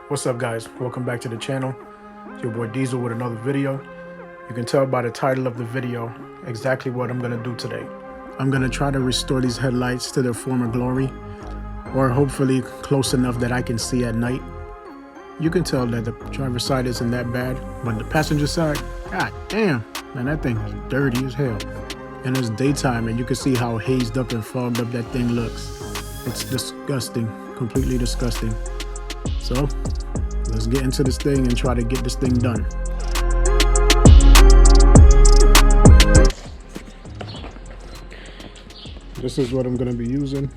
What's up, guys? Welcome back to the channel. It's your boy Diesel with another video. You can tell by the title of the video exactly what I'm gonna do today. I'm gonna try to restore these headlights to their former glory, or hopefully close enough that I can see at night. You can tell that the driver's side isn't that bad, but the passenger side, god damn, man, that thing is dirty as hell. And it's daytime and you can see how hazed up and fogged up that thing looks. It's disgusting, completely disgusting. So let's get into this thing and try to get this thing done. This is what I'm going to be using.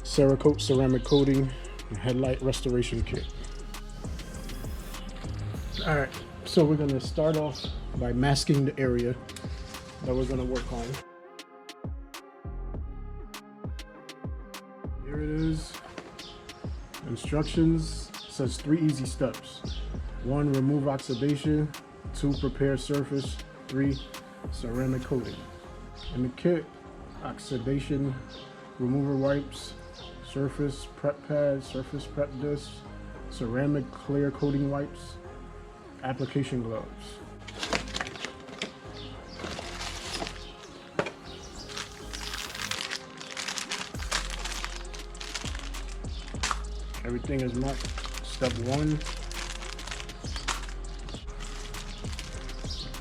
Cerakote ceramic coating and headlight restoration kit. Alright, so we're going to start off by masking the area that we're going to work on. Here it is. Instructions. Says 3 easy steps. 1, remove oxidation. 2, prepare surface. 3, ceramic coating. In the kit, oxidation remover wipes, surface prep pad, surface prep disc, ceramic clear coating wipes, application gloves. Everything is marked. Step 1,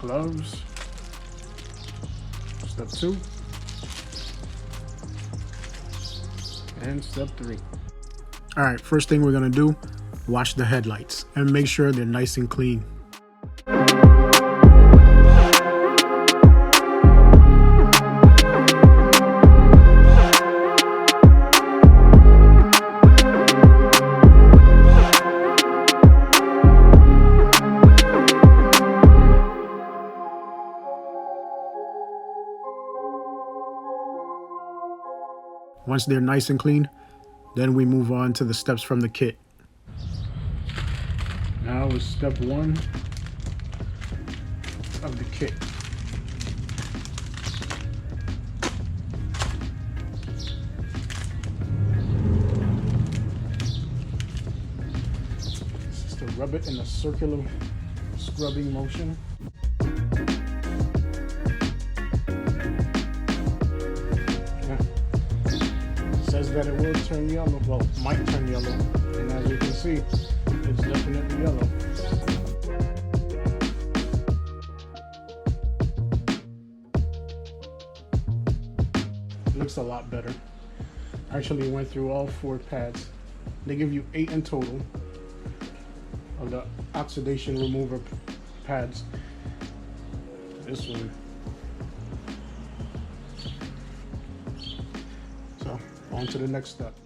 gloves. Step 2, and step 3. All right, first thing we're gonna do, wash the headlights and make sure they're nice and clean. Once they're nice and clean, then we move on to the steps from the kit. Now is step 1 of the kit. This is to rub it in a circular scrubbing motion. Says that it will turn yellow, well, might turn yellow, and as you can see, it's definitely yellow. Looks a lot better. I actually went through all 4 pads. They give you 8 in total of the oxidation remover pads. This one. So, on to the next step.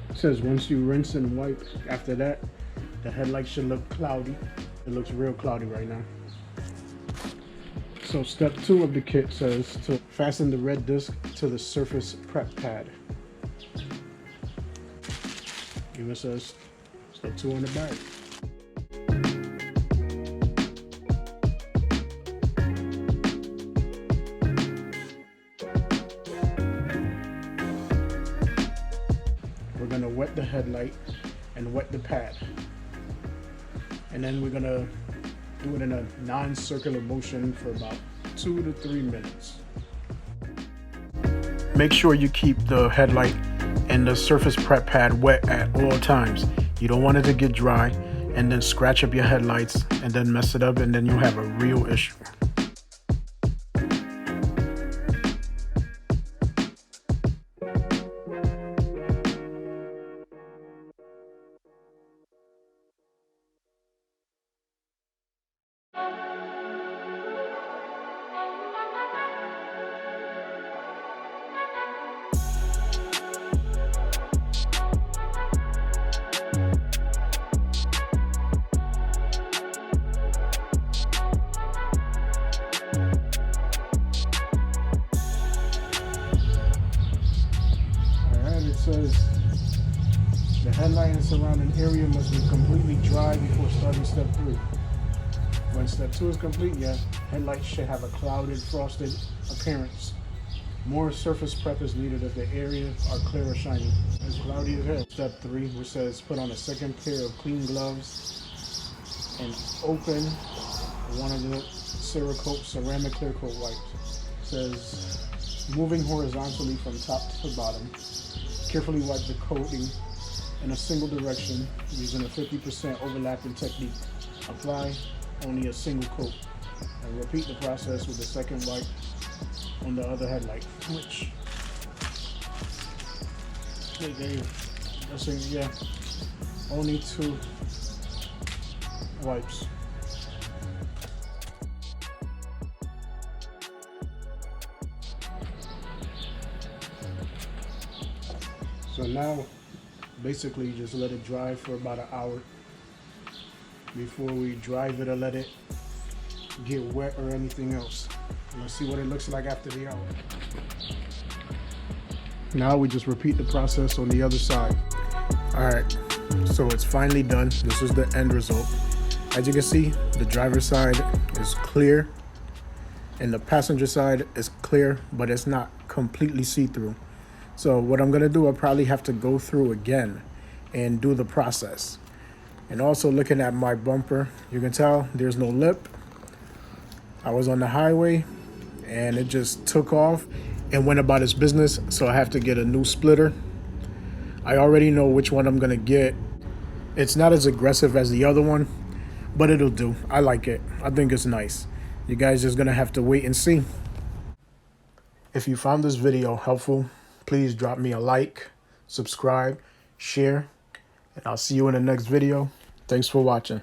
It says once you rinse and wipe, after that, the headlight should look cloudy. It looks real cloudy right now. So step 2 of the kit says to fasten the red disc to the surface prep pad. Even says step 2 on the back. We're gonna wet the headlight and wet the pad. And then we're gonna do it in a non-circular motion for about 2 to 3 minutes. Make sure you keep the headlight and the surface prep pad wet at all times. You don't want it to get dry and then scratch up your headlights and then mess it up, and then you'll have a real issue. Says the headlight and surrounding area must be completely dry before starting step 3. When step 2 is complete, your headlights should have a clouded, frosted appearance. More surface prep is needed if the areas are clear or shiny. As cloudy as hell. Step 3, which says put on a second pair of clean gloves and open one of the Cerakote ceramic clear coat wipes. It says moving horizontally from top to bottom. Carefully wipe the coating in a single direction using a 50% overlapping technique. Apply only a single coat and repeat the process with the second wipe on the other headlight, which they gave, I think, yeah, only 2 wipes. So now basically just let it dry for about an hour before we drive it or let it get wet or anything else. Let's see what it looks like after the hour. Now we just repeat the process on the other side. All right, so it's finally done. This is the end result. As you can see, the driver's side is clear and the passenger side is clear, but it's not completely see-through. So what I'm gonna do, I'll probably have to go through again and do the process. And also looking at my bumper, you can tell there's no lip. I was on the highway and it just took off and went about its business, so I have to get a new splitter. I already know which one I'm gonna get. It's not as aggressive as the other one, but it'll do. I like it. I think it's nice. You guys just gonna have to wait and see. If you found this video helpful, please drop me a like, subscribe, share, and I'll see you in the next video. Thanks for watching.